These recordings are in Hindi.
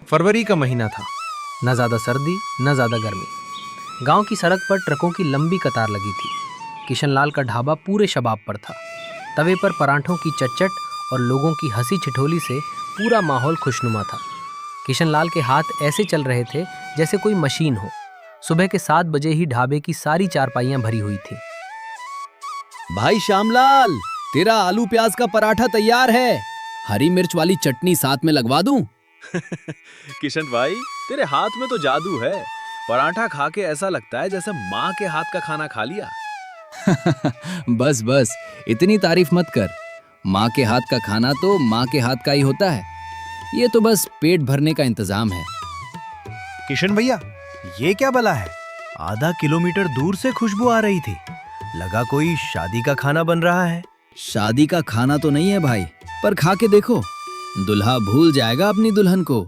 फरवरी का महीना था। न ज़्यादा सर्दी न ज़्यादा गर्मी। गांव की सड़क पर ट्रकों की लंबी कतार लगी थी। किशनलाल का ढाबा पूरे शबाब पर था। तवे पर परांठों की चटचट और लोगों की हंसी ठिठोली से पूरा माहौल खुशनुमा था। किशनलाल के हाथ ऐसे चल रहे थे जैसे कोई मशीन हो। सुबह के 7 बजे ही ढाबे की सारी चारपाइयां भरी हुई थी। भाई श्यामलाल, तेरा आलू प्याज का पराठा तैयार है। हरी मिर्च वाली चटनी साथ में लगवा दूं? किशन भाई, तेरे हाथ में तो जादू है। पराठा खा के ऐसा लगता है जैसे माँ के हाथ का खाना खा लिया। बस बस, इतनी तारीफ मत कर। माँ के हाथ का खाना तो माँ के हाथ का ही होता है। ये तो बस पेट भरने का इंतजाम है। किशन भैया, ये क्या बला है? आधा किलोमीटर दूर से खुशबू आ रही थी। लगा कोई शादी का खाना बन रहा है। शादी का खाना तो नहीं है भाई, पर खा के देखो, दुल्हा भूल जाएगा अपनी दुल्हन को।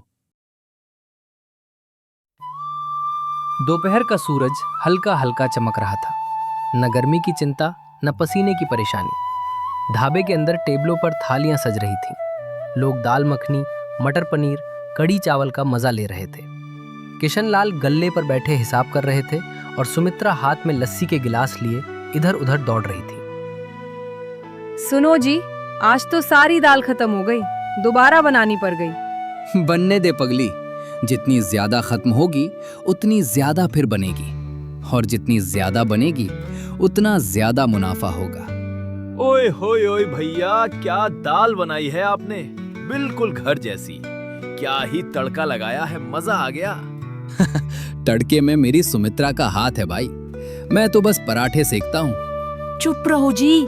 दोपहर का सूरज हल्का हल्का चमक रहा था। न गर्मी की चिंता न पसीने की परेशानी। ढाबे के अंदर टेबलों पर थालियां सज रही थीं। लोग दाल मखनी, मटर पनीर, कड़ी चावल का मजा ले रहे थे। किशनलाल गल्ले पर बैठे हिसाब कर रहे थे और सुमित्रा हाथ में लस्सी के गिलास लिए इधर उधर दौड़ रही थी। सुनो जी, आज तो सारी दाल खत्म हो गई, दोबारा बनानी पड़ गई। बनने दे पगली, जितनी ज्यादा खत्म होगी उतनी ज्यादा फिर बनेगी, और जितनी ज्यादा बनेगी उतना ज्यादा मुनाफा होगा। ओए होए ओए भैया, क्या दाल बनाई है आपने, बिल्कुल घर जैसी। क्या ही तड़का लगाया है, मजा आ गया। तड़के में मेरी सुमित्रा का हाथ है भाई, मैं तो बस पराठे सेकता हूँ। चुप रहो जी,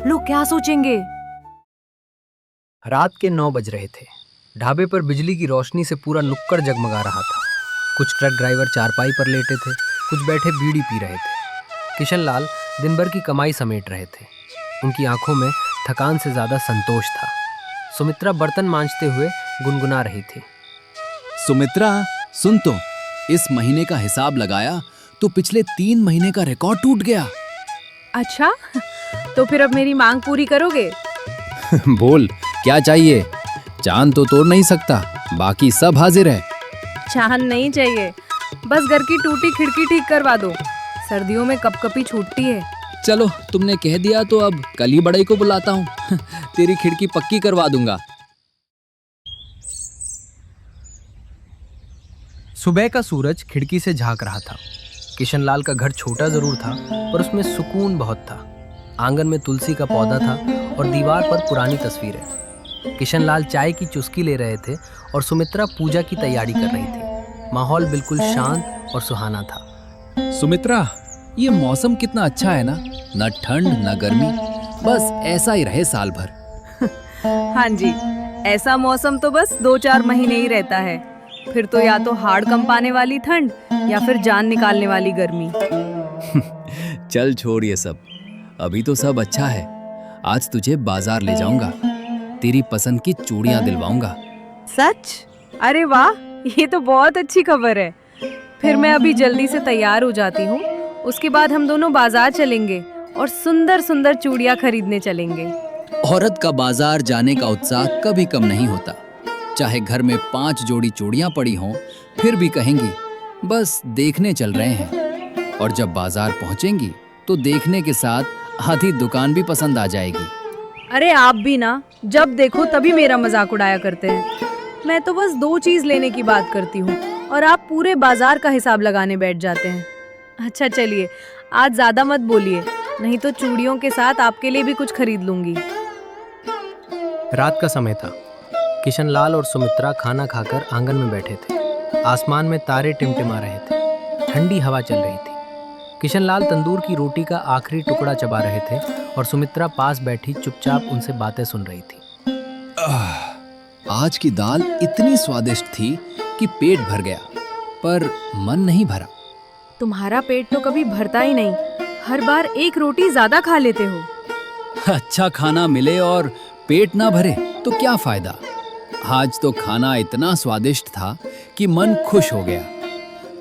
लोग क्या सोचेंगे। रात के 9 बज रहे थे। ढाबे पर बिजली की रोशनी से पूरा नुक्कड़ जगमगा रहा था। कुछ ट्रक ड्राइवर चारपाई पर लेटे थे, कुछ बैठे बीड़ी पी रहे थे। किशनलाल दिन भर की कमाई समेट रहे थे। उनकी आंखों में थकान से ज्यादा संतोष था। सुमित्रा बर्तन मांजते हुए गुनगुना रही थी। सुमित्रा, सुन तो, इस महीने का हिसाब लगाया तो पिछले 3 महीने का रिकॉर्ड टूट गया। अच्छा, तो फिर अब मेरी मांग पूरी करोगे? बोल, क्या चाहिए? चांद तो तोड़ नहीं सकता, बाकी सब हाजिर है। चांद नहीं चाहिए, बस घर की टूटी खिड़की ठीक करवा दो। सर्दियों में कपकपी छूटती है। चलो, तुमने कह दिया तो अब कल ही बड़ई को बुलाता हूँ। तेरी खिड़की पक्की करवा दूंगा। सुबह का सूरज खिड़की से झांक रहा था। किशनलाल का घर छोटा जरूर था, पर उसमें सुकून बहुत था। आंगन में तुलसी का पौधा था और दीवार पर पुरानी तस्वीरें। किशनलाल चाय की चुस्की ले रहे थे और सुमित्रा पूजा की तैयारी कर रही थी। माहौल बिल्कुल शांत और सुहाना था। सुमित्रा, ये मौसम कितना अच्छा है ना, न ठंड न गर्मी, बस ऐसा ही रहे साल भर। हाँ जी, ऐसा मौसम तो बस 2-4 महीने ही रहता है, फिर तो या तो हाड़ कंपाने वाली ठंड या फिर जान निकालने वाली गर्मी। चल छोड़ ये सब, अभी तो सब अच्छा है। आज तुझे बाजार ले जाऊंगा, तेरी पसंद की चूड़ियां दिलवाऊंगा। सच? अरे वाह, ये तो बहुत अच्छी खबर है। फिर मैं अभी जल्दी से तैयार हो जाती हूँ, उसके बाद हम दोनों बाजार चलेंगे और सुंदर सुंदर चूड़ियां खरीदने चलेंगे। औरत का बाजार जाने का उत्साह कभी कम नहीं होता। चाहे घर में 5 जोड़ी चूड़ियां पड़ी हों, फिर भी कहेंगी बस देखने चल रहे हैं। और जब बाजार पहुंचेंगी तो देखने के साथ आधी दुकान भी पसंद आ जाएगी। अरे आप भी ना, जब देखो तभी मेरा मजाक उड़ाया करते हैं। मैं तो बस 2 चीज लेने की बात करती हूँ और आप पूरे बाजार का हिसाब लगाने बैठ जाते हैं। अच्छा चलिए, आज ज्यादा मत बोलिए, नहीं तो चूड़ियों के साथ आपके लिए भी कुछ खरीद लूंगी। रात का समय था। किशनलाल और सुमित्रा खाना खाकर आंगन में बैठे थे। आसमान में तारे टिमटिमा रहे थे। ठंडी हवा चल रही थी। किशनलाल तंदूर की रोटी का आखिरी टुकड़ा चबा रहे थे और सुमित्रा पास बैठी चुपचाप उनसे बातें सुन रही थी। आज की दाल इतनी स्वादिष्ट थी कि पेट भर गया, पर मन नहीं भरा। तुम्हारा पेट तो कभी भरता ही नहीं, हर बार एक रोटी ज्यादा खा लेते हो। अच्छा खाना मिले और पेट ना भरे तो क्या फायदा। आज तो खाना इतना स्वादिष्ट था कि मन खुश हो गया।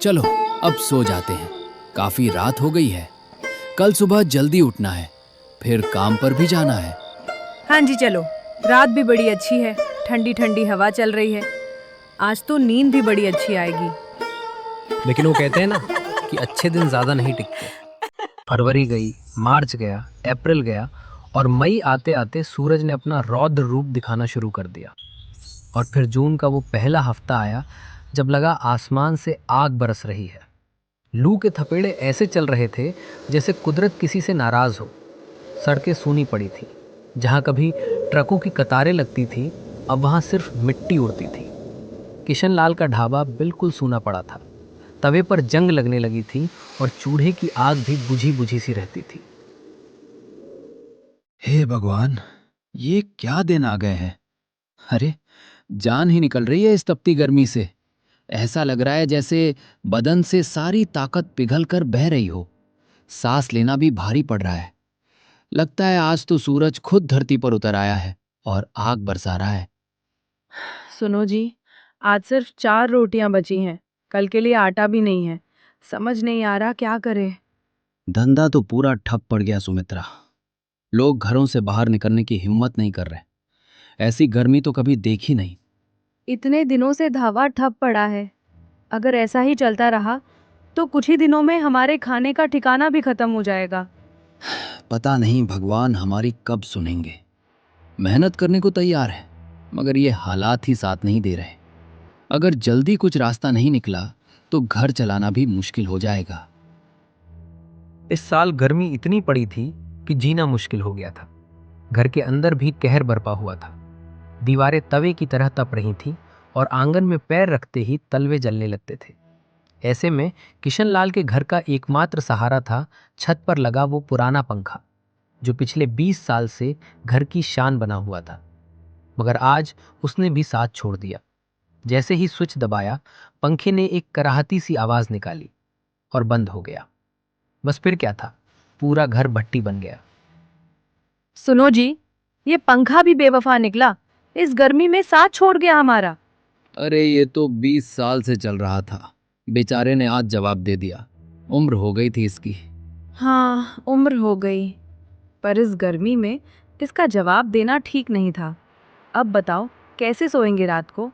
चलो अब सो जाते हैं, काफी रात हो गई है। कल सुबह जल्दी उठना है, फिर काम पर भी जाना है। हाँ जी चलो, रात भी बड़ी अच्छी है, ठंडी ठंडी हवा चल रही है। आज तो नींद भी बड़ी अच्छी आएगी। लेकिन वो कहते हैं ना कि अच्छे दिन ज़्यादा नहीं टिकते। फरवरी गई, मार्च गया, अप्रैल गया और मई आते आते सूरज ने अपना रौद्र रूप दिखाना शुरू कर दिया। और फिर जून का वो पहला हफ्ता आया जब लगा आसमान से आग बरस रही है। लू के थपेड़े ऐसे चल रहे थे जैसे कुदरत किसी से नाराज़ हो। सड़कें सूनी पड़ी थी। जहाँ कभी ट्रकों की कतारें लगती थी, अब वहाँ सिर्फ मिट्टी उड़ती थी। किशन लाल का ढाबा बिल्कुल सूना पड़ा था। तवे पर जंग लगने लगी थी और चूल्हे की आग भी बुझी बुझी सी रहती थी। हे भगवान, ये क्या दिन आ गए हैं। अरे, जान ही निकल रही है इस तपती गर्मी से। ऐसा लग रहा है जैसे बदन से सारी ताकत पिघल कर बह रही हो। सांस लेना भी भारी पड़ रहा है। लगता है आज तो सूरज खुद धरती पर उतर आया है और आग बरसा रहा है। सुनो जी, आज सिर्फ 4 रोटियां बची हैं। कल के लिए आटा भी नहीं है। समझ नहीं आ रहा क्या करे। धंधा तो पूरा ठप पड़ गया सुमित्रा। लोग घरों से बाहर निकलने की हिम्मत नहीं कर रहे। ऐसी गर्मी तो कभी देखी नहीं। इतने दिनों से धावा ठप पड़ा है। अगर ऐसा ही चलता रहा तो कुछ ही दिनों में हमारे खाने का ठिकाना भी खत्म हो जाएगा। पता नहीं भगवान हमारी कब सुनेंगे। मेहनत करने को तैयार है, मगर ये हालात ही साथ नहीं दे रहे। अगर जल्दी कुछ रास्ता नहीं निकला तो घर चलाना भी मुश्किल हो जाएगा। इस साल गर्मी इतनी पड़ी थी कि जीना मुश्किल हो गया था। घर के अंदर भी कहर बरपा हुआ था। दीवारें तवे की तरह तप रही थीं और आंगन में पैर रखते ही तलवे जलने लगते थे। ऐसे में किशन लाल के घर का एकमात्र सहारा था छत पर लगा वो पुराना पंखा, जो पिछले 20 साल से घर की शान बना हुआ था। मगर आज उसने भी साथ छोड़ दिया। जैसे ही स्विच दबाया, पंखे ने एक कराहती सी आवाज निकाली और बंद हो गया। बस फिर क्या था, पूरा घर भट्टी बन गया। सुनो जी, ये पंखा भी बेवफा निकला। इस गर्मी में साथ छोड़ गया हमारा। अरे ये तो 20 साल से चल रहा था। बेचारे ने आज जवाब दे दिया। उम्र हो गई थी इसकी। हाँ, उम्र हो गई, पर इस गर्मी में इसका जवाब देना ठीक नहीं था। अब बताओ कैसे सोएंगे रात को?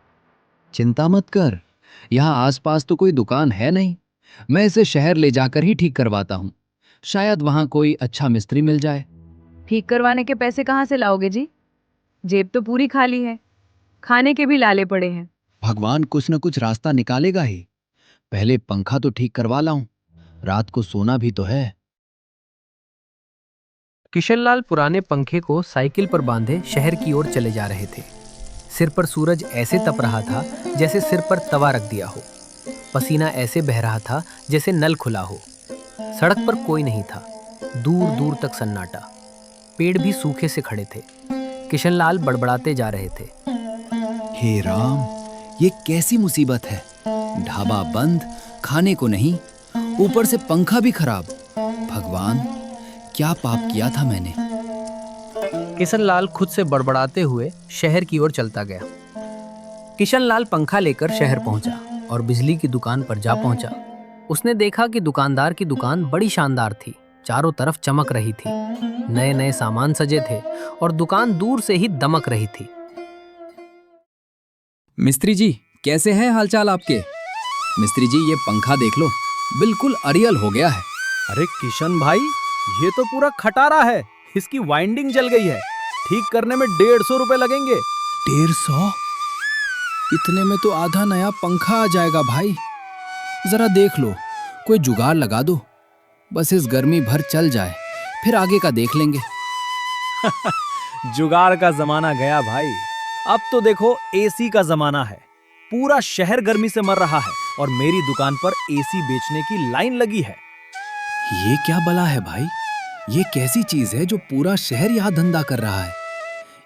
चिंता मत कर, यहाँ आसपास तो कोई दुकान है नहीं। मैं इसे शहर ले जाकर ही ठीक करवाता हूँ। शायद वहाँ कोई अच्छा मिस्त्री मिल जाए। ठीक करवाने के पैसे कहाँ से लाओगे जी? जेब तो पूरी खाली है। खाने के भी लाले पड़े हैं। भगवान कुछ न कुछ रास्ता निकालेगा ही। पहले पंखा तो ठीक करवा लाऊं, रात को सोना भी तो है। किशनलाल पुराने पंखे को साइकिल पर बांधे शहर की ओर चले जा रहे थे। सिर पर सूरज ऐसे तप रहा था जैसे सिर पर तवा रख दिया हो। पसीना ऐसे बह रहा था जैसे नल खुला हो। सड़क पर कोई नहीं था। दूर दूर तक सन्नाटा। पेड़ भी सूखे से खड़े थे। किशनलाल बड़बड़ाते जा रहे थे। हे राम, ये कैसी मुसीबत है। ढाबा बंद, खाने को नहीं, ऊपर से पंखा भी खराब। भगवान, क्या पाप किया था मैंने। किशनलाल खुद से बड़बड़ाते हुए शहर की ओर चलता गया। किशनलाल पंखा लेकर शहर पहुंचा और बिजली की दुकान पर जा पहुंचा। उसने देखा कि दुकानदार की दुकान बड़ी शानदार थी। चारों तरफ चमक रही थी। नए नए सामान सजे थे और दुकान दूर से ही दमक रही थी। मिस्त्री जी, कैसे हैं हालचाल आपके? मिस्त्री जी, ये पंखा देख लो, बिल्कुल अरियल हो गया है। अरे किशन भाई, ये तो पूरा खटारा है। इसकी वाइंडिंग जल गई है। ठीक करने में 150 रुपए लगेंगे। 150? इतने में तो आधा नया पंखा आ जाएगा भाई। जरा देख लो, कोई जुगाड़ लगा दो। बस इस गर्मी भर चल जाए, फिर आगे का देख लेंगे। जुगाड़ का जमाना गया भाई। अब तो देखो एसी का जमाना है। पूरा शहर गर्मी से मर रहा है और मेरी दुकान पर एसी बेचने की लाइन लगी है। ये क्या बला है भाई? ये कैसी चीज है जो पूरा शहर यहाँ धंधा कर रहा है?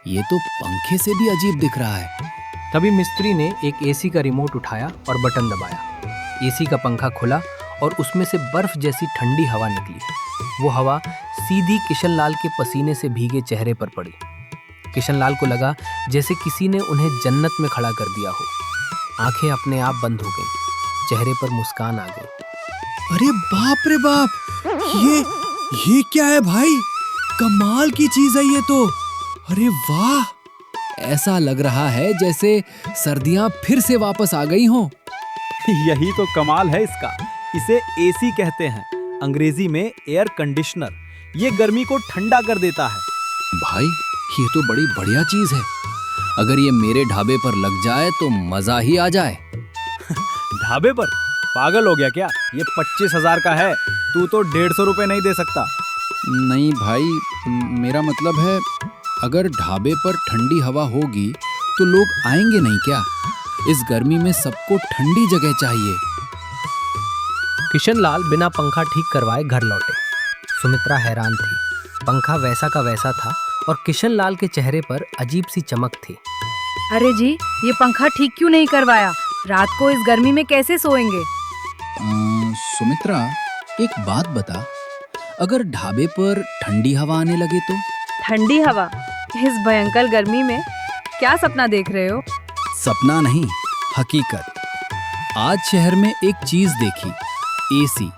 ये तो पंखे से भी अजीब दिख रहा है। तभी मिस्त्री ने एक एसी का रिमोट उठाया और बटन दबाया। एसी का पंखा खुला और उसमें से बर्फ जैसी ठंडी हवा निकली। वो हवा सीधी किशनलाल के पसीने से भीगे चेहरे पर पड़ी। किशनलाल को लगा जैसे किसी ने उन्हें जन्नत में खड़ा कर दिया हो। आंखें अपने आप बंद हो गईं। चेहरे पर मुस्कान आ गई। अरे बाप रे बाप, ये क्या है भाई? कमाल की चीज है ये तो। अरे वाह, ऐसा लग रहा है जैसे सर्दियां फिर से वापस आ गई हों। यही तो कमाल है इसका। इसे एसी कहते हैं, अंग्रेजी में एयर कंडीशनर। ये गर्मी को ठंडा कर देता है। भाई ये तो बड़ी बढ़िया चीज है। अगर ये मेरे ढाबे पर लग जाए तो मजा ही आ जाए। ढाबे पर? पागल हो गया क्या? ये 25,000 का है, तू तो 150 रुपए नहीं दे सकता। नहीं भाई, मेरा मतलब है अगर ढाबे पर ठंडी हवा होगी तो लोग आएंगे नहीं क्या? इस गर्मी में सबको ठंडी जगह चाहिए। किशनलाल बिना पंखा ठीक करवाए घर लौटे। सुमित्रा हैरान थी। पंखा वैसा का वैसा था और किशनलाल के चेहरे पर अजीब सी चमक थी। अरे जी, ये पंखा ठीक क्यों नहीं करवाया? रात को इस गर्मी में कैसे सोएंगे? सुमित्रा, एक बात बता, अगर ढाबे पर ठंडी हवा आने लगे तो? ठंडी हवा? इस भयंकर गर्मी में क्या सपना देख रहे हो? सपना नहीं, हकीकत। आज शहर में एक चीज देखी, एसी।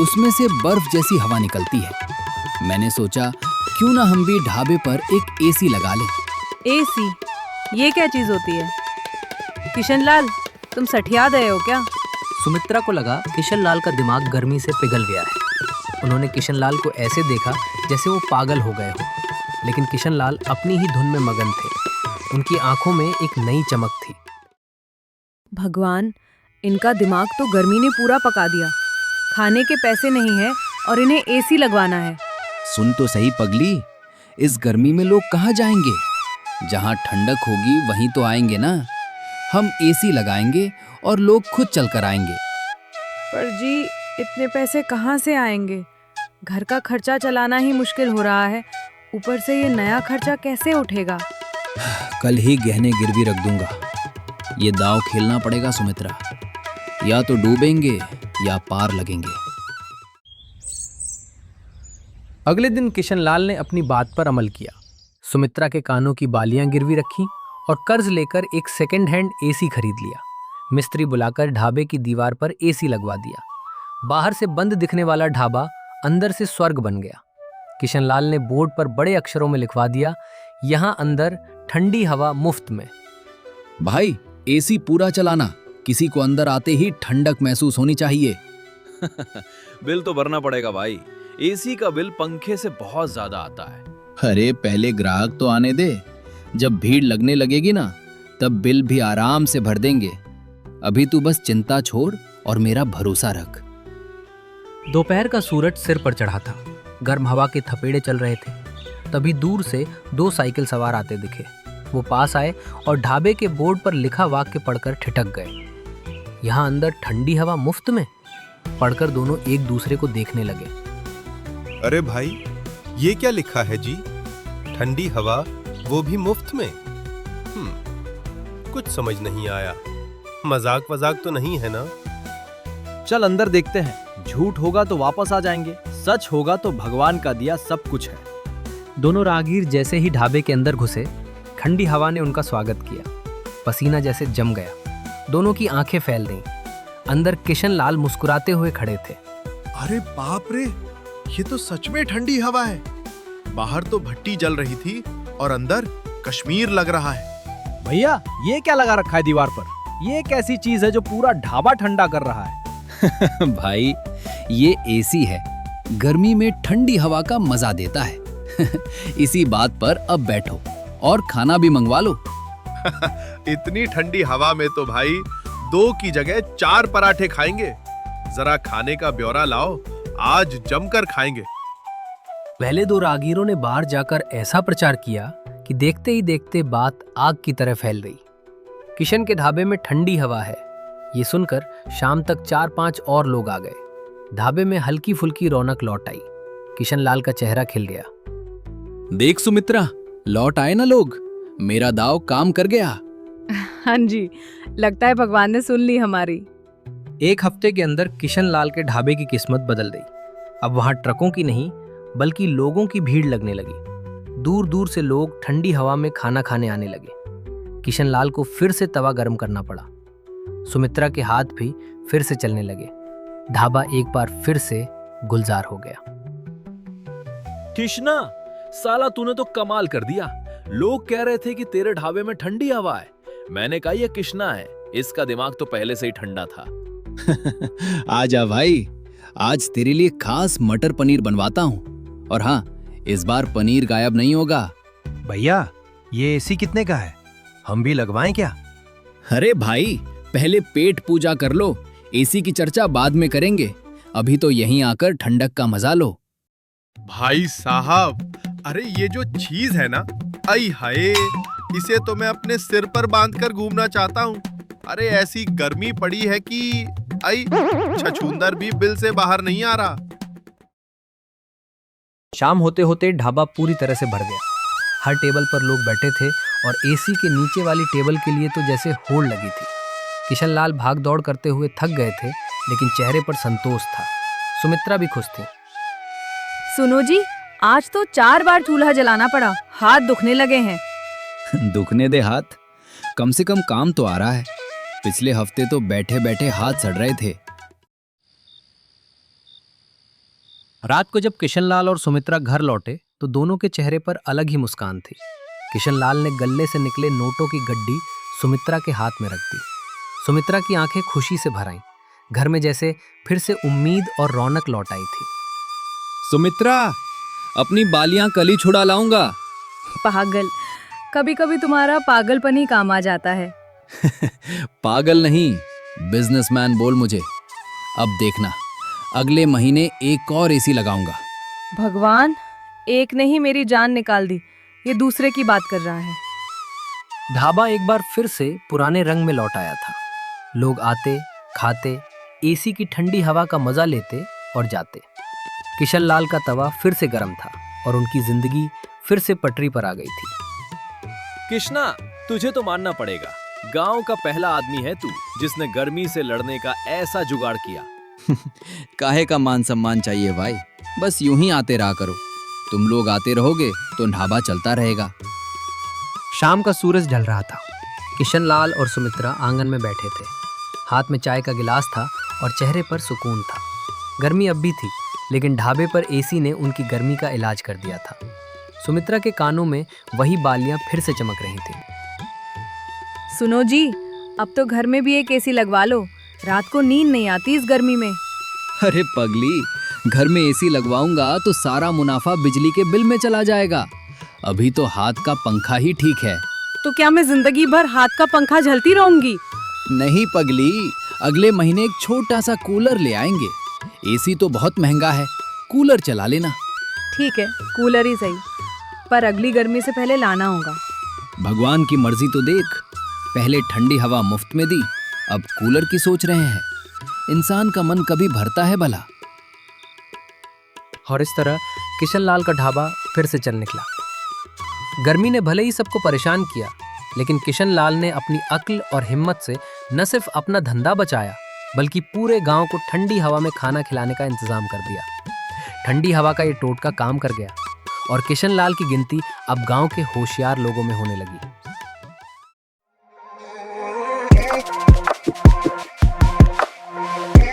उसमें से बर्फ जैसी हवा निकलती है। मैंने सोचा क्यों ना हम भी ढाबे पर एक एसी लगा लें। एसी? ये क्या चीज होती है? किशनलाल, तुम सठिया गए हो क्या? सुमित्रा को लगा किशनलाल का दिमाग गर्मी से पिघल गया है। उन्होंने किशनलाल को ऐसे देखा जैसे वो पागल हो गए हो, लेकिन किशनलाल अपनी ही धुन में मगन थे। उनकी आंखों में एक नई चमक थी। भगवान, इनका दिमाग तो गर्मी ने पूरा पका दिया। खाने के पैसे नहीं है और इन्हें एसी लगवाना है। सुन तो सही पगली, इस गर्मी में लोग कहाँ जाएंगे? जहाँ ठंडक होगी वहीं तो आएंगे ना। हम एसी लगाएंगे और लोग खुद चल कर आएंगे। पर जी, इतने पैसे कहाँ से आएंगे? घर का खर्चा चलाना ही मुश्किल हो रहा है, ऊपर से ये नया खर्चा कैसे उठेगा? कल ही गहने गिरवी रख दूंगा। ये दांव खेलना पड़ेगा सुमित्रा, या तो डूबेंगे या पार लगेंगे। अगले दिन किशनलाल ने अपनी बात पर अमल किया। सुमित्रा के कानों की बालियां गिरवी रखी और कर्ज लेकर एक सेकंड हैंड एसी खरीद लिया। मिस्त्री बुलाकर ढाबे की दीवार पर एसी लगवा दिया। बाहर से बंद दिखने वाला ढाबा अंदर से स्वर्ग बन गया। किशनलाल ने बोर्ड पर बड़े अक्षरों में लिखवा दिया, यहाँ अंदर ठंडी हवा मुफ्त में। भाई, एसी पूरा चलाना, किसी को अंदर आते ही ठंडक महसूस होनी चाहिए। बिल तो भरना पड़ेगा भाई। एसी का बिल पंखे से बहुत ज्यादा आता है। अरे पहले ग्राहक तो आने दे, जब भीड़ लगने लगेगी ना तब बिल भी आराम से भर देंगे। अभी तू बस चिंता छोड़ और मेरा भरोसा रख। दोपहर का सूरज सिर पर चढ़ा था। गर्म हवा के थपेड़े चल रहे थे। तभी दूर से 2 साइकिल सवार आते दिखे। वो पास आए और ढाबे के बोर्ड पर लिखा वाक्य पढ़कर ठिठक गए। यहाँ अंदर ठंडी हवा मुफ्त में? पढ़कर दोनों एक दूसरे को देखने लगे। अरे भाई, ये क्या लिखा है जी? ठंडी हवा, वो भी मुफ्त में? कुछ समझ नहीं आया। मजाक वजाक तो नहीं है ना? चल अंदर देखते हैं। झूठ होगा तो वापस आ जाएंगे, सच होगा तो भगवान का दिया सब कुछ है। दोनों राहगीर जैसे ही ढाबे के अंदर घुसे, ठंडी हवा ने उनका स्वागत किया। पसीना जैसे जम गया। दोनों की आंखें फैल गईं। अंदर किशनलाल मुस्कुराते हुए खड़े थे। अरे बाप रे, ये तो सच में ठंडी हवा है। बाहर तो भट्टी जल रही थी और अंदर कश्मीर लग रहा है। भैया, ये क्या लगा रखा है दीवार पर? ये एक ऐसी चीज है जो पूरा ढाबा ठंडा कर रहा है। भाई, ये एसी है, गर्मी में ठंडी हवा का मजा देता है। इसी बात पर अब बैठो और खाना भी मंगवा लो। इतनी ठंडी हवा में तो भाई 2 की जगह 4 पराठे खाएंगे। जरा खाने का ब्यौरा लाओ, आज जमकर खाएंगे। पहले 2 राहगीरों ने बाहर जाकर ऐसा प्रचार किया कि देखते ही देखते बात आग की तरह फैल गई। किशन के ढाबे में ठंडी हवा है, ये सुनकर शाम तक 4-5 और लोग आ गए। ढाबे में हल्की फुल्की रौनक लौट आई। किशनलाल का चेहरा खिल गया। देख सुमित्रा, लौट आए ना लोग। मेरा दाव काम कर गया। हाँ जी, लगता है भगवान ने सुन ली हमारी। 1 हफ्ते के अंदर किशनलाल के ढाबे की किस्मत बदल गई। अब वहां ट्रकों की नहीं बल्कि लोगों की भीड़ लगने लगी। दूर दूर से लोग ठंडी हवा में खाना खाने आने लगे। किशनलाल को फिर से तवा गर्म करना पड़ा। सुमित्रा के हाथ भी फिर से चलने लगे। ढाबा एक बार फिर से गुलजार हो गया। कृष्णा, साला तूने तो कमाल कर दिया। लोग कह रहे थे कि तेरे ढाबे में ठंडी हवा है। मैंने कहा यह किश्ना है, इसका दिमाग तो पहले से ही ठंडा था। आजा भाई, आज तेरे लिए खास मटर पनीर बनवाता हूँ। और हाँ, इस बार पनीर गायब नहीं होगा। भैया, ये एसी कितने का है? हम भी लगवाएं क्या? अरे भाई, पहले पेट पूजा कर लो, एसी की चर्चा बाद में करेंगे। अभी तो यहीं आकर ठंडक का मजा लो। भाई साहब, अरे ये जो चीज है ना, आई हाय, इसे तो मैं अपने सिर पर बांधकर घूमना चाहता हूँ। अरे ऐसी गर्मी पड़ी है कि आई छछूंदर भी बिल से बाहर नहीं आ रहा। शाम होते होते ढाबा पूरी तरह से भर गया। हर टेबल पर लोग बैठे थे और एसी के नीचे वाली टेबल के लिए तो जैसे होड़ लगी थी। किशनलाल भाग दौड़ करते हुए थक गए थे, लेकिन चेहरे पर संतोष था। सुमित्रा भी खुश थी। सुनो जी, आज तो 4 बार चूल्हा जलाना पड़ा, हाथ दुखने लगे हैं। दुखने दे हाथ, कम से कम काम तो आ रहा है। पिछले हफ्ते तो बैठे बैठे हाथ सड़ रहे थे। रात को जब किशनलाल और सुमित्रा घर लौटे तो दोनों के चेहरे पर अलग ही मुस्कान थी। किशनलाल ने गले से निकले नोटों की गड्डी सुमित्रा के हाथ में रख दी। सुमित्रा की आंखें खुशी से भर आईं। घर में जैसे फिर से उम्मीद और रौनक लौट आई थी। सुमित्रा, अपनी बालियां कल ही छुड़ा लाऊंगा। पागल, कभी कभी तुम्हारा पागलपन ही काम आ जाता है। पागल नहीं, बिजनेसमैन बोल मुझे। अब देखना, अगले महीने एक और एसी लगाऊंगा। भगवान, एक ने ही मेरी जान निकाल दी, ये दूसरे की बात कर रहा है। ढाबा एक बार फिर से पुराने रंग में लौट आया था। लोग आते, खाते, एसी की ठंडी हवा का मजा लेते और जाते। किशनलाल का तवा फिर से गर्म था और उनकी जिंदगी फिर से पटरी पर आ गई थी। किश्ना, तुझे तो मानना पड़ेगा, गांव का पहला आदमी है तू जिसने गर्मी से लड़ने का ऐसा जुगाड़ किया। काहे का मान सम्मान चाहिए भाई, बस यूं ही आते रहा करो। तुम लोग आते रहोगे तो ढाबा चलता रहेगा। शाम का सूरज ढल रहा था। किशनलाल और सुमित्रा आंगन में बैठे थे। हाथ में चाय का गिलास था और चेहरे पर सुकून था। गर्मी अब भी थी, लेकिन ढाबे पर एसी ने उनकी गर्मी का इलाज कर दिया था। सुमित्रा के कानों में वही बालियां फिर से चमक रही थीं। सुनो जी, अब तो घर में भी एक एसी लगवा लो, रात को नींद नहीं आती इस गर्मी में। अरे पगली, घर में एसी लगवाऊंगा तो सारा मुनाफा बिजली के बिल में चला जाएगा। अभी तो हाथ का पंखा ही ठीक है। तो क्या मैं जिंदगी भर हाथ का पंखा झलती रहूंगी? नहीं पगली, अगले महीने एक छोटा सा कूलर ले आएंगे। एसी तो बहुत महंगा है, कूलर चला लेना। ठीक है, कूलर ही सही, पर अगली गर्मी से पहले लाना होगा। भगवान की मर्जी तो देख, पहले ठंडी हवा मुफ्त में दी, अब कूलर की सोच रहे हैं। इंसान का मन कभी भरता है भला। और इस तरह किशनलाल का ढाबा फिर से चल निकला। गर्मी ने भले ही सबको परेशान किया, लेकिन किशनलाल ने अपनी अक्ल और हिम्मत से न सिर्फ अपना धंधा बचाया, बल्कि पूरे गांव को ठंडी हवा में खाना खिलाने का इंतजाम कर दिया। ठंडी हवा का ये टोटका काम कर गया और किशनलाल की गिनती अब गांव के होशियार लोगों में होने लगी।